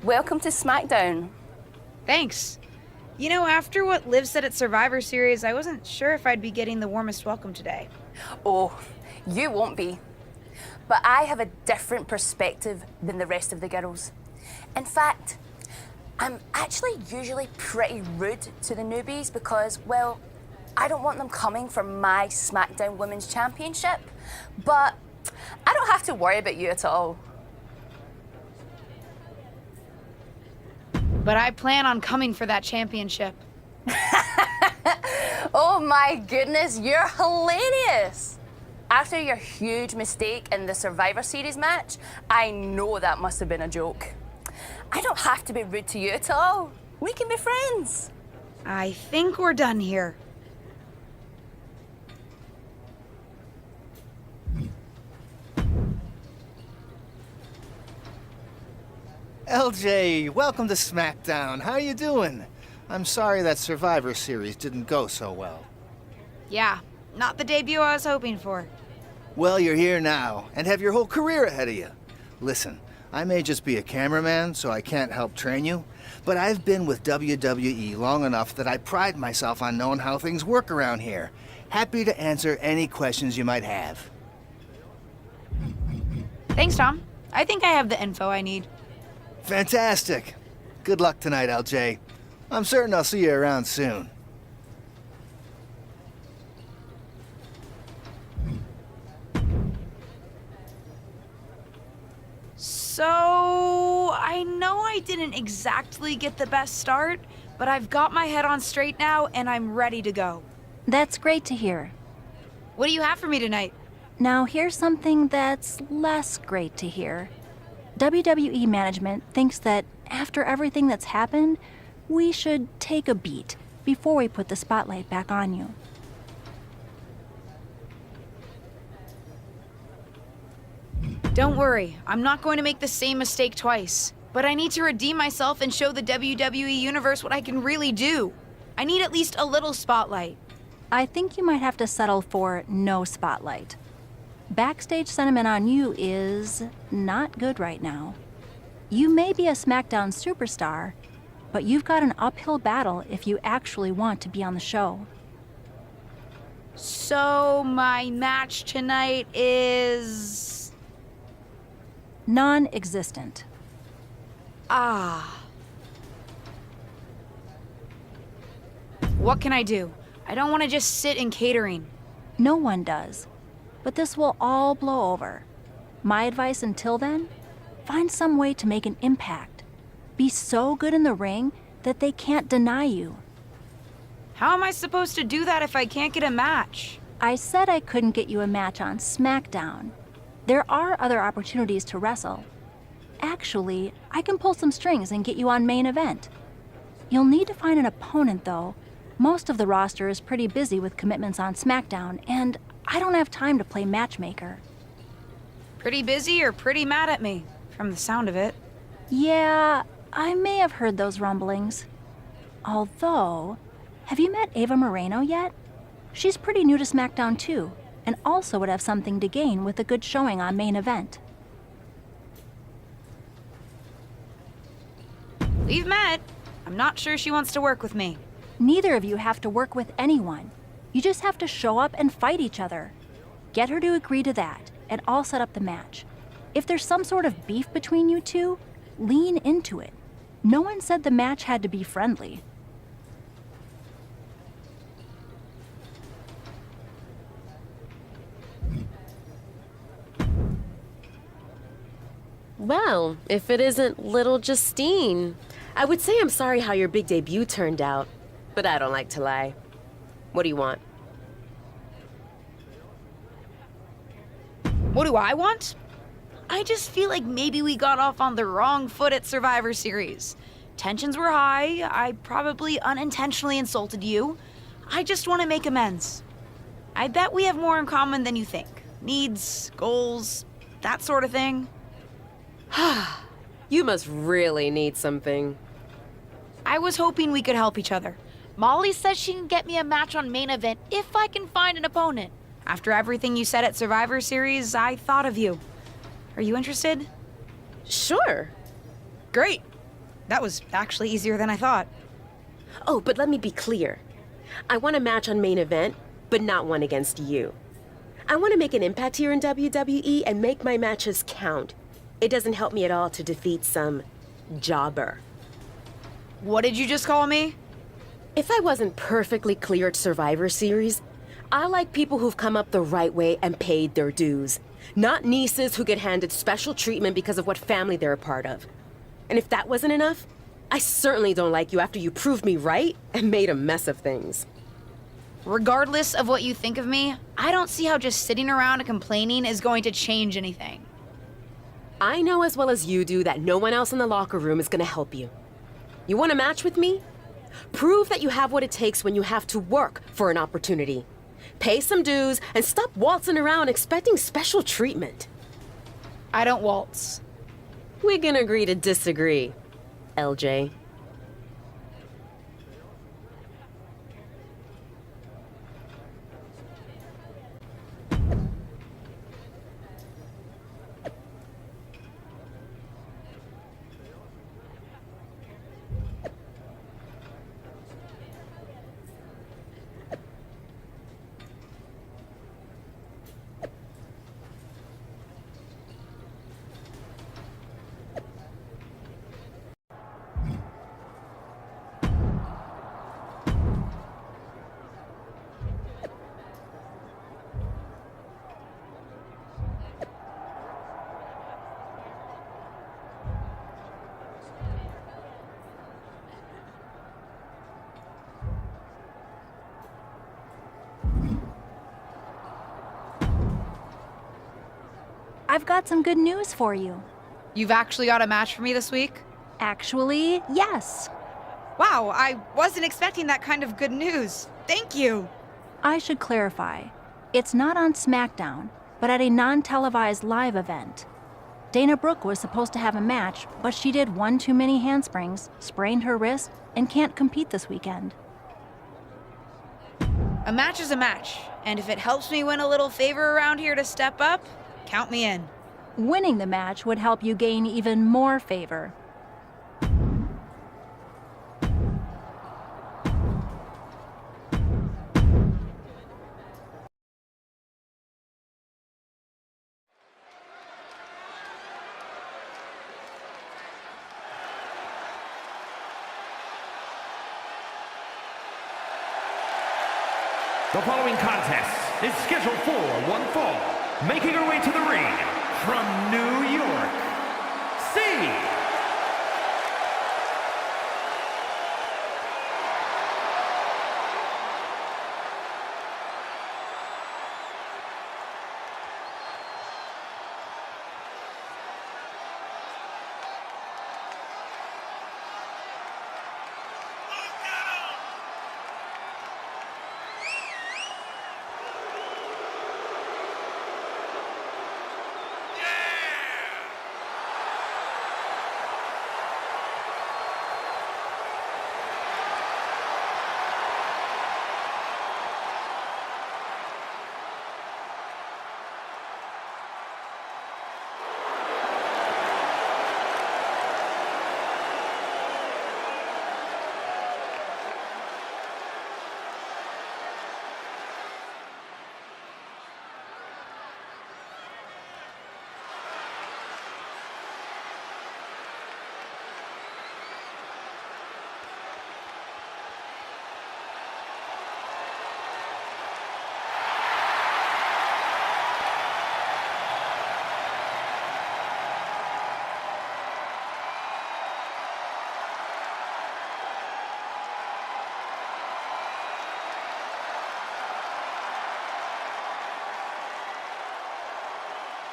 welcome to SmackDown. Thanks. You know, after what Liv said at Survivor Series, I wasn't sure if I'd be getting the warmest welcome today. Oh, you won't be. But I have a different perspective than the rest of the girls. In fact, I'm actually usually pretty rude to the newbies because, well, I don't want them coming for my SmackDown Women's Championship. But I don't have to worry about you at all. But I plan on coming for that championship. Oh my goodness, you're hilarious! After your huge mistake in the Survivor Series match, I know that must have been a joke. I don't have to be rude to you at all. We can be friends. I think we're done here. LJ, welcome to SmackDown. How you doing? I'm sorry that Survivor Series didn't go so well. Yeah, not the debut I was hoping for. Well, you're here now, and have your whole career ahead of you. Listen, I may just be a cameraman, so I can't help train you, but I've been with WWE long enough that I pride myself on knowing how things work around here. Happy to answer any questions you might have. Thanks, Tom. I think I have the info I need. Fantastic. Good luck tonight, LJ. I'm certain I'll see you around soon. So, I know I didn't exactly get the best start, but I've got my head on straight now and I'm ready to go. That's great to hear. What do you have for me tonight? Now here's something that's less great to hear. WWE management thinks that after everything that's happened, we should take a beat before we put the spotlight back on you. Don't worry, I'm not going to make the same mistake twice. But I need to redeem myself and show the WWE Universe what I can really do. I need at least a little spotlight. I think you might have to settle for no spotlight. Backstage sentiment on you is not good right now. You may be a SmackDown superstar, but you've got an uphill battle if you actually want to be on the show. So my match tonight is... non-existent. Ah. What can I do? I don't want to just sit in catering. No one does. But this will all blow over. My advice until then? Find some way to make an impact. Be so good in the ring that they can't deny you. How am I supposed to do that if I can't get a match? I said I couldn't get you a match on SmackDown. There are other opportunities to wrestle. Actually, I can pull some strings and get you on main event. You'll need to find an opponent, though. Most of the roster is pretty busy with commitments on SmackDown, and I don't have time to play matchmaker. Pretty busy or pretty mad at me, from the sound of it. Yeah, I may have heard those rumblings. Although, have you met Ava Moreno yet? She's pretty new to SmackDown too, and also would have something to gain with a good showing on main event. We've met. I'm not sure she wants to work with me. Neither of you have to work with anyone. You just have to show up and fight each other. Get her to agree to that, and I'll set up the match. If there's some sort of beef between you two, lean into it. No one said the match had to be friendly. Well, if it isn't little Justine. I would say I'm sorry how your big debut turned out, but I don't like to lie. What do you want? What do I want? I just feel like maybe we got off on the wrong foot at Survivor Series. Tensions were high. I probably unintentionally insulted you. I just want to make amends. I bet we have more in common than you think. Needs, goals, that sort of thing. You must really need something. I was hoping we could help each other. Molly says she can get me a match on main event if I can find an opponent. After everything you said at Survivor Series, I thought of you. Are you interested? Sure. Great. That was actually easier than I thought. Oh, but let me be clear. I want a match on main event, but not one against you. I want to make an impact here in WWE and make my matches count. It doesn't help me at all to defeat some jobber. What did you just call me? If I wasn't perfectly clear at Survivor Series, I like people who've come up the right way and paid their dues. Not nieces who get handed special treatment because of what family they're a part of. And if that wasn't enough, I certainly don't like you after you proved me right and made a mess of things. Regardless of what you think of me, I don't see how just sitting around and complaining is going to change anything. I know as well as you do that no one else in the locker room is gonna help you. You want a match with me? Prove that you have what it takes when you have to work for an opportunity. Pay some dues and stop waltzing around expecting special treatment. I don't waltz. We can agree to disagree, LJ. I've got some good news for you. You've actually got a match for me this week? Actually, yes. Wow, I wasn't expecting that kind of good news. Thank you. I should clarify. It's not on SmackDown, but at a non-televised live event. Dana Brooke was supposed to have a match, but she did one too many handsprings, sprained her wrist, and can't compete this weekend. A match is a match, and if it helps me win a little favor around here to step up, count me in. Winning the match would help you gain even more favor. The following contest is scheduled for one fall. Making her way to the ring from New York, C.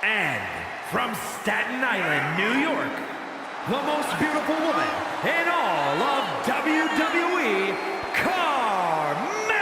And from Staten Island, New York, the most beautiful woman in all of WWE, Carmella!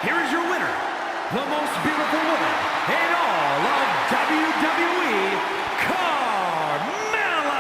Here is your winner, the most beautiful woman in all of WWE, Carmella!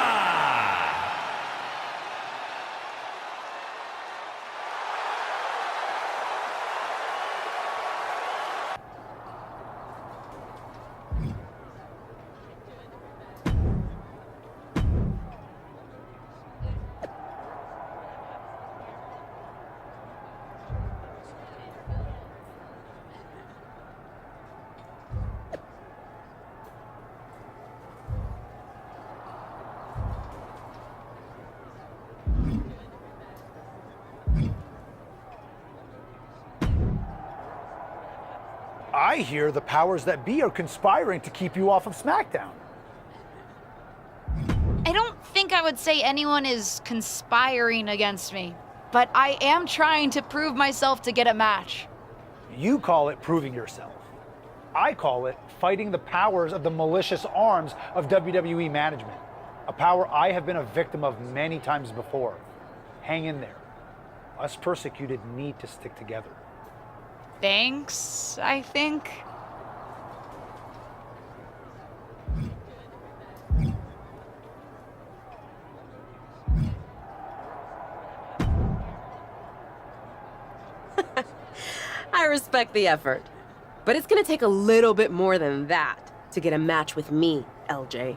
I hear the powers that be are conspiring to keep you off of SmackDown. I don't think I would say anyone is conspiring against me, but I am trying to prove myself to get a match. You call it proving yourself. I call it fighting the powers of the malicious arms of WWE management, a power I have been a victim of many times before. Hang in there. Us persecuted need to stick together. Thanks, I think. I respect the effort. But it's gonna take a little bit more than that to get a match with me. LJ.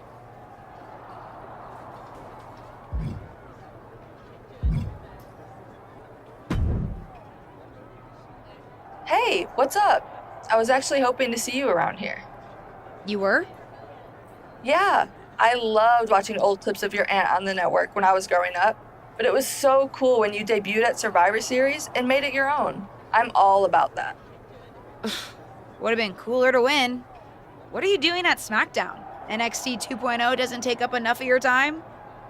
Hey, what's up? I was actually hoping to see you around here. You were? Yeah, I loved watching old clips of your aunt on the network when I was growing up, but it was so cool when you debuted at Survivor Series and made it your own. I'm all about that. Would have been cooler to win. What are you doing at SmackDown? NXT 2.0 doesn't take up enough of your time?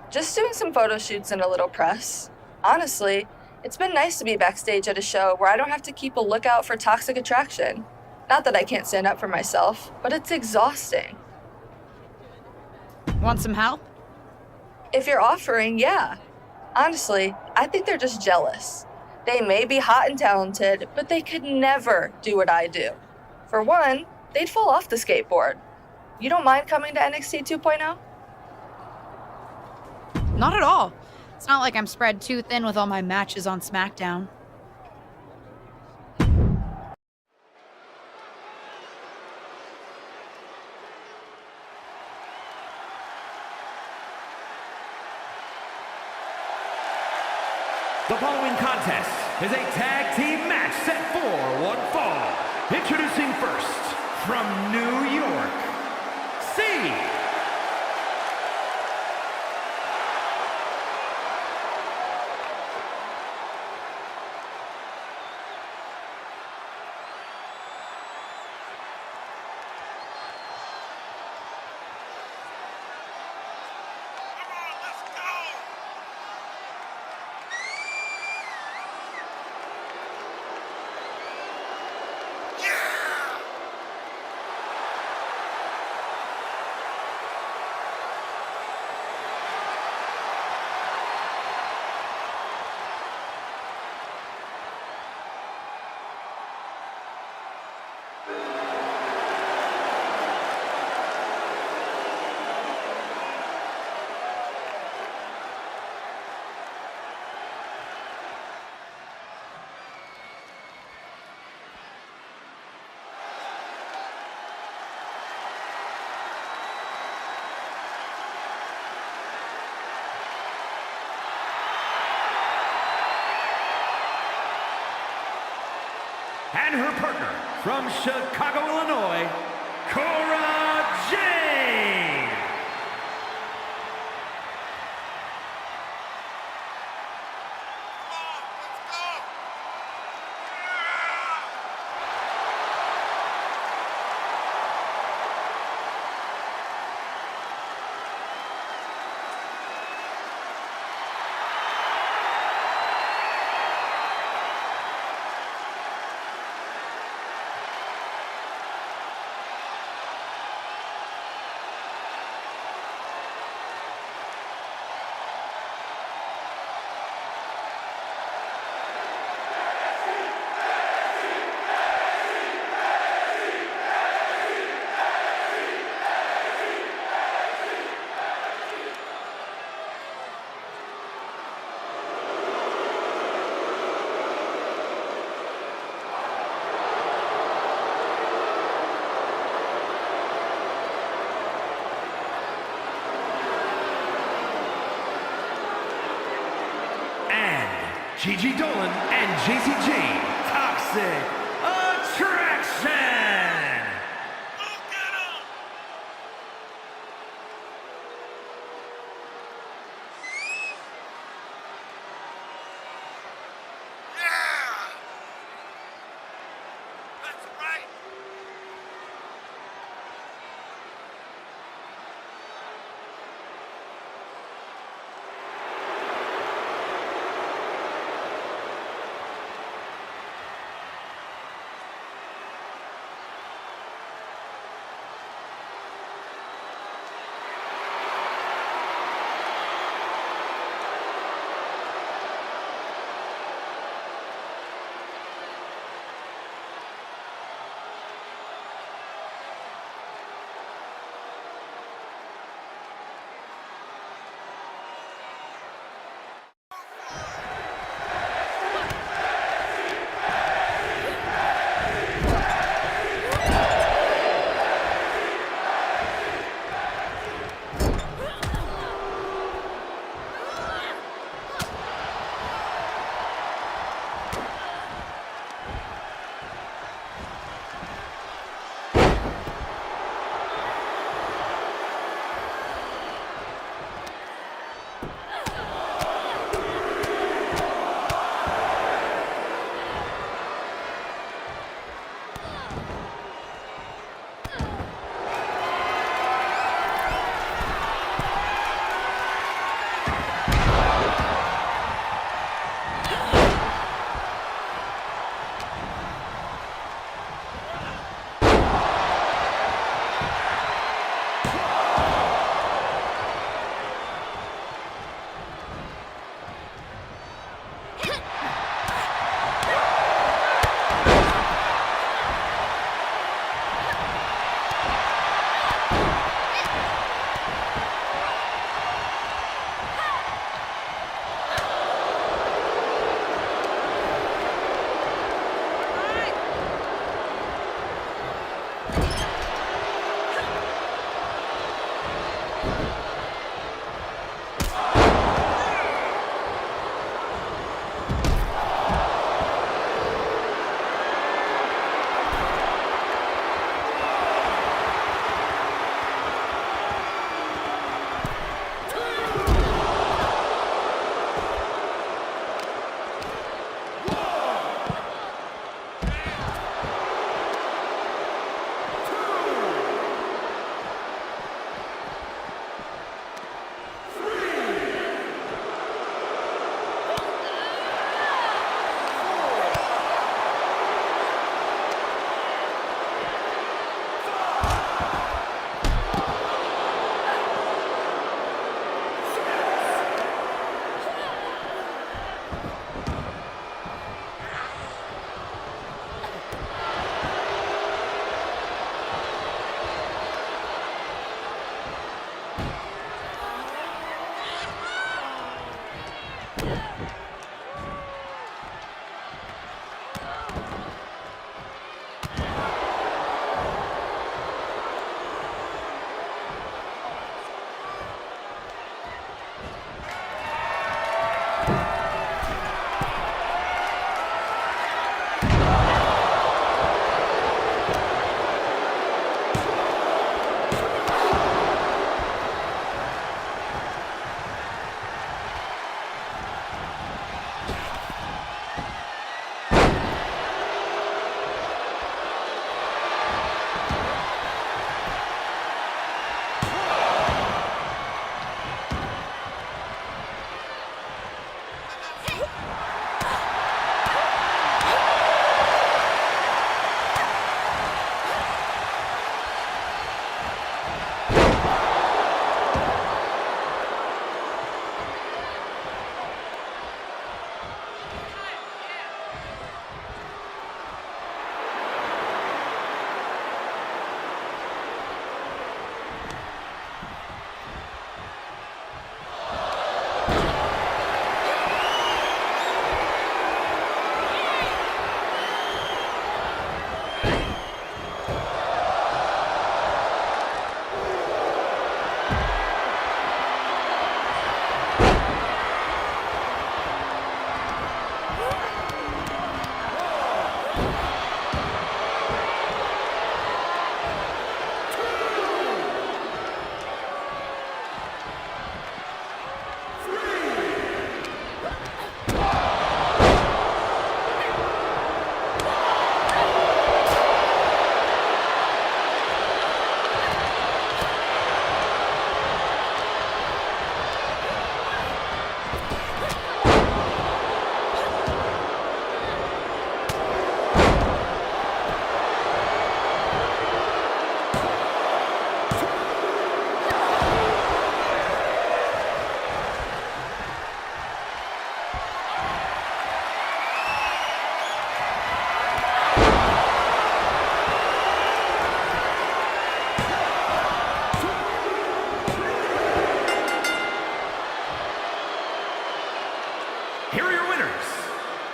Just doing some photo shoots and a little press. Honestly, it's been nice to be backstage at a show where I don't have to keep a lookout for toxic attraction. Not that I can't stand up for myself, but it's exhausting. Want some help? If you're offering, yeah. Honestly, I think they're just jealous. They may be hot and talented, but they could never do what I do. For one, they'd fall off the skateboard. You don't mind coming to NXT 2.0? Not at all. It's not like I'm spread too thin with all my matches on SmackDown. The following contest is a tag team match set for one fall. Introducing first, from New York, C. And her partner from Chicago, Illinois, Cora Jade. Gigi Dolan and JCG, Toxic Attraction!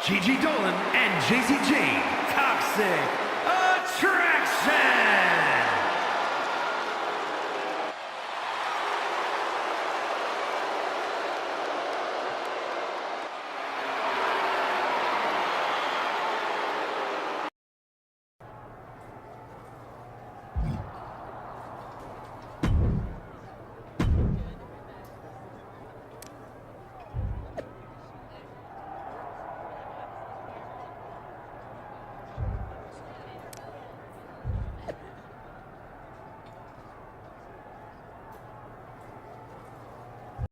Gigi Dolan and JCJ Toxic Attraction!